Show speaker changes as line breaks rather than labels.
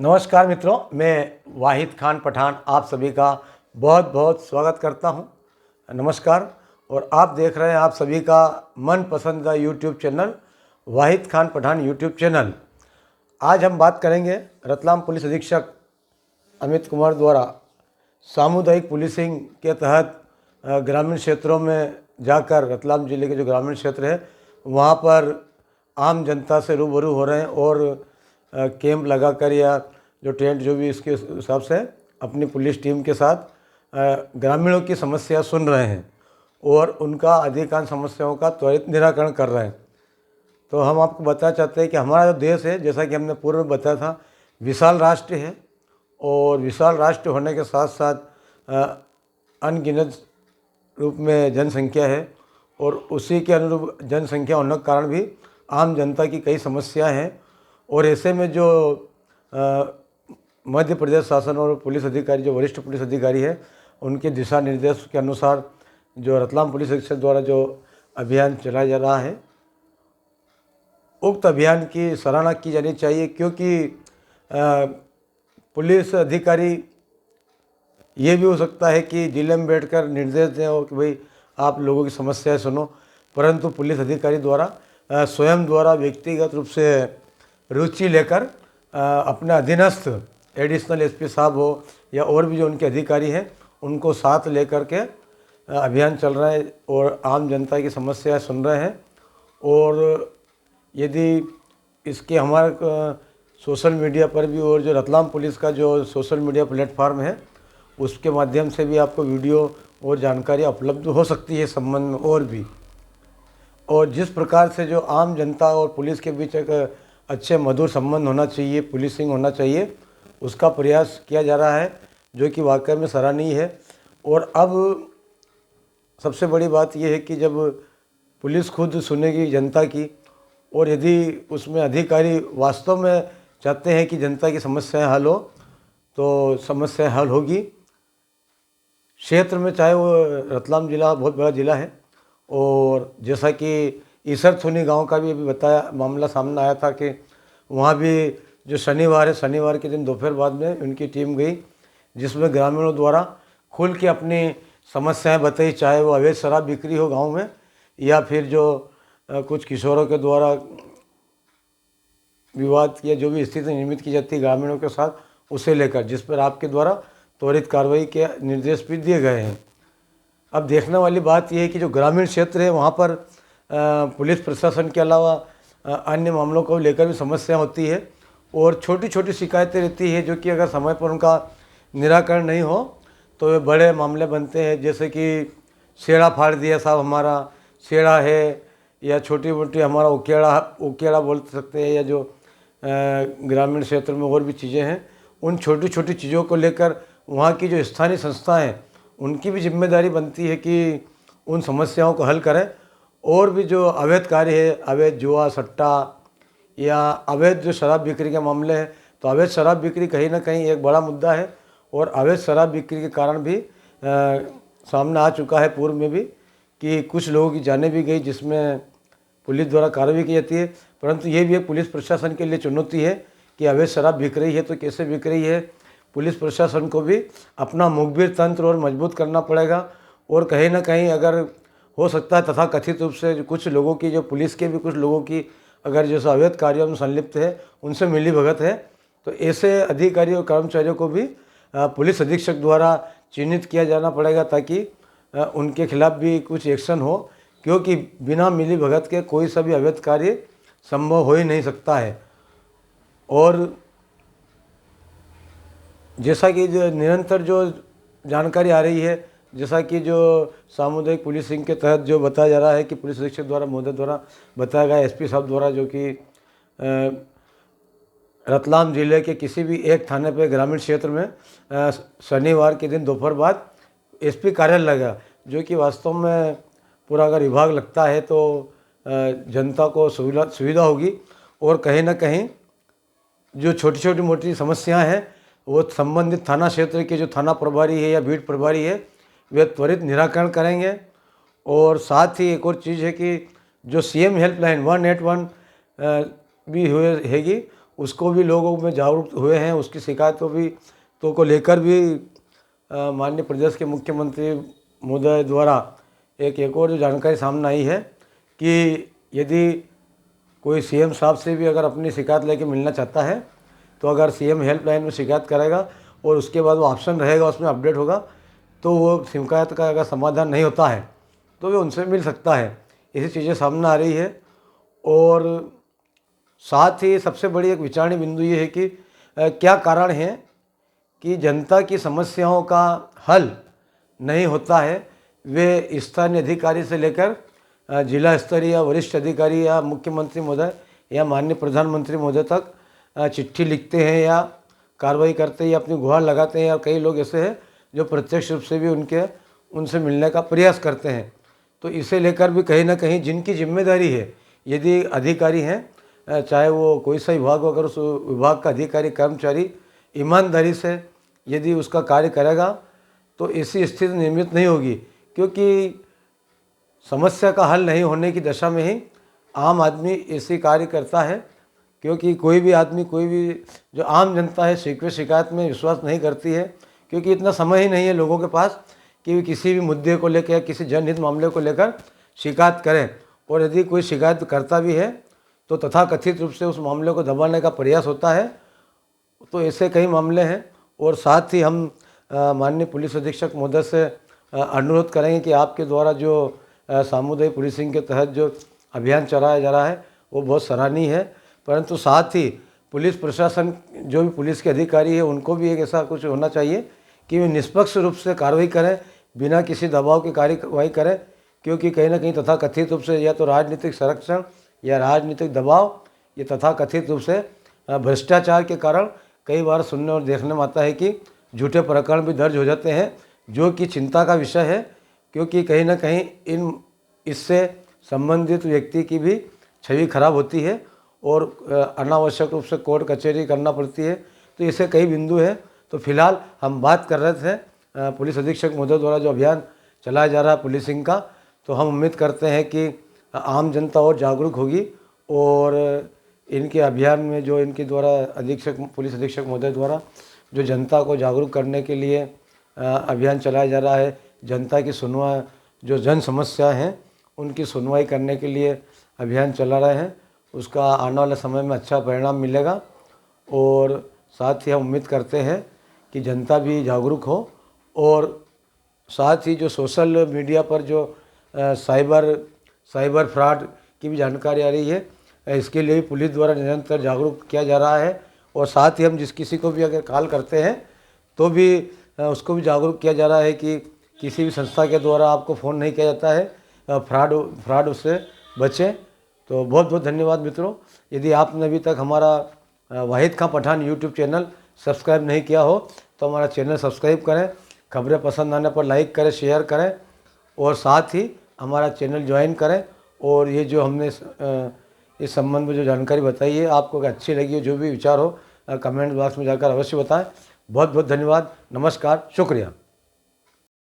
नमस्कार मित्रों, मैं वाहिद खान पठान आप सभी का बहुत बहुत स्वागत करता हूं। नमस्कार। और आप देख रहे हैं आप सभी का मन पसंद का यूट्यूब चैनल वाहिद खान पठान यूट्यूब चैनल। आज हम बात करेंगे रतलाम पुलिस अधीक्षक अमित कुमार द्वारा सामुदायिक पुलिसिंग के तहत ग्रामीण क्षेत्रों में जाकर रतलाम जिले के जो ग्रामीण क्षेत्र है वहाँ पर आम जनता से रूबरू हो रहे हैं और कैंप लगाकर या जो टेंट जो भी इसके हिसाब से अपनी पुलिस टीम के साथ ग्रामीणों की समस्या सुन रहे हैं और उनका अधिकांश समस्याओं का त्वरित निराकरण कर रहे हैं। तो हम आपको बताना चाहते हैं कि हमारा जो देश है, जैसा कि हमने पूर्व में बताया था, विशाल राष्ट्र है और विशाल राष्ट्र होने के साथ साथ अनगिनत रूप में जनसंख्या है और उसी के अनुरूप जनसंख्या होने के कारण भी आम जनता की कई समस्याएं हैं। और ऐसे में जो मध्य प्रदेश शासन और पुलिस अधिकारी, जो वरिष्ठ पुलिस अधिकारी है, उनके दिशा निर्देश के अनुसार जो रतलाम पुलिस अधीक्षक द्वारा जो अभियान चलाया जा रहा है, उक्त अभियान की सराहना की जानी चाहिए, क्योंकि पुलिस अधिकारी ये भी हो सकता है कि जिले में बैठकर निर्देश दें और कि भाई आप लोगों की समस्याएं सुनो, परंतु पुलिस अधिकारी द्वारा स्वयं द्वारा व्यक्तिगत रूप से रुचि लेकर अपने अधीनस्थ एडिशनल एसपी साहब हो या और भी जो उनके अधिकारी हैं उनको साथ लेकर के अभियान चल रहा है और आम जनता की समस्याएं सुन रहे हैं। और यदि इसके हमारे सोशल मीडिया पर भी और जो रतलाम पुलिस का जो सोशल मीडिया प्लेटफार्म है उसके माध्यम से भी आपको वीडियो और जानकारी उपलब्ध हो सकती है संबंध में और भी। और जिस प्रकार से जो आम जनता और पुलिस के बीच एक अच्छे मधुर संबंध होना चाहिए, पुलिसिंग होना चाहिए, उसका प्रयास किया जा रहा है, जो कि वाकई में सराहनीय है। और अब सबसे बड़ी बात यह है कि जब पुलिस खुद सुनेगी जनता की और यदि उसमें अधिकारी वास्तव में चाहते हैं कि जनता की समस्याएं हल हो तो समस्या हल होगी। क्षेत्र में चाहे वो रतलाम जिला बहुत बड़ा जिला है और जैसा कि ईसरथुनी गांव का भी अभी बताया मामला सामने आया था कि वहाँ भी जो शनिवार के दिन दोपहर बाद में उनकी टीम गई, जिसमें ग्रामीणों द्वारा खुल के अपनी समस्याएं बताई, चाहे वो अवैध शराब बिक्री हो गांव में या फिर जो कुछ किशोरों के द्वारा विवाद या जो भी स्थिति निर्मित की जाती है ग्रामीणों के साथ, उसे लेकर जिस पर आपके द्वारा त्वरित कार्रवाई के निर्देश भी दिए गए हैं। अब देखने वाली बात यह है कि जो ग्रामीण क्षेत्र है वहाँ पर पुलिस प्रशासन के अलावा अन्य मामलों को लेकर भी समस्या होती है और छोटी छोटी शिकायतें रहती है, जो कि अगर समय पर उनका निराकरण नहीं हो तो वे बड़े मामले बनते हैं। जैसे कि शेड़ा फाड़ दिया साहब, हमारा शेड़ा है, या छोटी मोटी हमारा उकेड़ा बोल सकते हैं, या जो ग्रामीण क्षेत्र में और भी चीज़ें हैं, उन छोटी छोटी चीज़ों को लेकर वहाँ की जो स्थानीय संस्थाएँ हैं उनकी भी जिम्मेदारी बनती है कि उन समस्याओं को हल करें। और भी जो अवैध कार्य है, अवैध जुआ सट्टा या अवैध जो शराब बिक्री के मामले हैं, तो अवैध शराब बिक्री कहीं ना कहीं एक बड़ा मुद्दा है और अवैध शराब बिक्री के कारण भी सामने आ चुका है पूर्व में भी कि कुछ लोगों की जानें भी गई, जिसमें पुलिस द्वारा कार्रवाई की जाती है। परंतु ये भी एक पुलिस प्रशासन के लिए चुनौती है कि अवैध शराब बिक रही है तो कैसे बिक रही है। पुलिस प्रशासन को भी अपना मुखबिर तंत्र और मजबूत करना पड़ेगा और कहीं ना कहीं अगर हो सकता है तथा कथित रूप से कुछ लोगों की, जो पुलिस के भी कुछ लोगों की अगर जैसे अवैध कार्यों में संलिप्त है, उनसे मिली भगत है, तो ऐसे अधिकारियों और कर्मचारियों को भी पुलिस अधीक्षक द्वारा चिन्हित किया जाना पड़ेगा ताकि उनके खिलाफ भी कुछ एक्शन हो, क्योंकि बिना मिली भगत के कोई सा भी अवैध कार्य संभव हो ही नहीं सकता है। और जैसा कि जो निरंतर जो जानकारी आ रही है, जैसा कि जो सामुदायिक पुलिसिंग के तहत जो बताया जा रहा है कि पुलिस अधीक्षक द्वारा महोदय द्वारा बताया गया, एसपी साहब द्वारा, जो कि रतलाम जिले के किसी भी एक थाने पे ग्रामीण क्षेत्र में शनिवार के दिन दोपहर बाद एसपी कार्यालय लगा, जो कि वास्तव में पूरा अगर विभाग लगता है तो जनता को सुविधा होगी और कहीं ना कहीं जो छोटी छोटी मोटी समस्याएं हैं वो संबंधित थाना क्षेत्र के जो थाना प्रभारी है या बीट प्रभारी है वे त्वरित निराकरण करेंगे। और साथ ही एक और चीज़ है कि जो सीएम हेल्पलाइन 181 भी हुए हैगी, उसको भी लोगों में जागरूक हुए हैं। उसकी शिकायतों भी तो को लेकर भी माननीय प्रदेश के मुख्यमंत्री महोदय द्वारा एक और जो जानकारी सामने आई है कि यदि कोई सीएम साहब से भी अगर अपनी शिकायत लेके मिलना चाहता है तो अगर सीएम हेल्पलाइन में शिकायत करेगा और उसके बाद वो ऑप्शन रहेगा, उसमें अपडेट होगा, तो वो शिकायत का अगर समाधान नहीं होता है तो वो उनसे मिल सकता है। ऐसी चीज़ें सामने आ रही है। और साथ ही सबसे बड़ी एक विचारणीय बिंदु ये है कि क्या कारण है कि जनता की समस्याओं का हल नहीं होता है। वे स्थानीय अधिकारी से लेकर जिला स्तरीय या वरिष्ठ अधिकारी या मुख्यमंत्री महोदय या माननीय प्रधानमंत्री महोदय तक चिट्ठी लिखते हैं या कार्रवाई करते हैं या अपनी गुहार लगाते हैं, या कई लोग ऐसे हैं जो प्रत्यक्ष रूप से भी उनसे मिलने का प्रयास करते हैं। तो इसे लेकर भी कहीं ना कहीं जिनकी जिम्मेदारी है, यदि अधिकारी हैं चाहे वो कोई सा विभाग हो, अगर उस विभाग का अधिकारी कर्मचारी ईमानदारी से यदि उसका कार्य करेगा तो ऐसी स्थिति निर्मित नहीं होगी। क्योंकि समस्या का हल नहीं होने की दशा में ही आम आदमी ऐसी कार्य करता है। क्योंकि कोई भी आदमी, कोई भी जो आम जनता है शिकायत में विश्वास नहीं करती है, क्योंकि इतना समय ही नहीं है लोगों के पास कि वे किसी भी मुद्दे को लेकर या किसी जनहित मामले को लेकर शिकायत करें। और यदि कोई शिकायत करता भी है तो तथाकथित रूप से उस मामले को दबाने का प्रयास होता है। तो ऐसे कई मामले हैं। और साथ ही हम माननीय पुलिस अधीक्षक महोदय से अनुरोध करेंगे कि आपके द्वारा जो सामुदायिक पुलिसिंग के तहत जो अभियान चलाया जा रहा है वो बहुत सराहनीय है। परंतु साथ ही पुलिस प्रशासन, जो भी पुलिस के अधिकारी है, उनको भी एक ऐसा कुछ होना चाहिए कि वे निष्पक्ष रूप से कार्रवाई करें, बिना किसी दबाव की कार्रवाई करें। क्योंकि कहीं ना कहीं तथाकथित रूप से या तो राजनीतिक संरक्षण या राजनीतिक दबाव, ये तथाकथित रूप से भ्रष्टाचार के कारण कई बार सुनने और देखने में आता है कि झूठे प्रकरण भी दर्ज हो जाते हैं, जो कि चिंता का विषय है। क्योंकि कहीं ना कहीं इससे संबंधित व्यक्ति की भी छवि खराब होती है और अनावश्यक रूप से कोर्ट कचहरी करना पड़ती है। तो ऐसे कई बिंदु हैं। तो फिलहाल हम बात कर रहे थे पुलिस अधीक्षक महोदय द्वारा जो अभियान चलाया जा रहा है पुलिसिंग का, तो हम उम्मीद करते हैं कि आम जनता और जागरूक होगी और इनके अभियान में जो इनके द्वारा पुलिस अधीक्षक महोदय द्वारा जो जनता को जागरूक करने के लिए अभियान चलाया जा रहा है, जनता की सुनवाई, जो जन समस्या हैं उनकी सुनवाई करने के लिए अभियान चला रहे हैं, उसका आने वाले समय में अच्छा परिणाम मिलेगा। और साथ ही हम उम्मीद करते हैं कि जनता भी जागरूक हो। और साथ ही जो सोशल मीडिया पर जो साइबर फ्रॉड की भी जानकारी आ रही है, इसके लिए भी पुलिस द्वारा निरंतर जागरूक किया जा रहा है। और साथ ही हम जिस किसी को भी अगर कॉल करते हैं तो भी उसको भी जागरूक किया जा रहा है कि किसी भी संस्था के द्वारा आपको फ़ोन नहीं किया जाता है, फ्रॉड उससे बचें। तो बहुत बहुत धन्यवाद मित्रों। यदि आपने अभी तक हमारा वाहिद खां पठान यूट्यूब चैनल सब्सक्राइब नहीं किया हो तो हमारा चैनल सब्सक्राइब करें, खबरें पसंद आने पर लाइक करें, शेयर करें और साथ ही हमारा चैनल ज्वाइन करें। और ये जो हमने इस संबंध में जो जानकारी बताई है, आपको अगर अच्छी लगी हो, जो भी विचार हो, कमेंट बॉक्स में जाकर अवश्य बताएं। बहुत बहुत धन्यवाद। नमस्कार, शुक्रिया।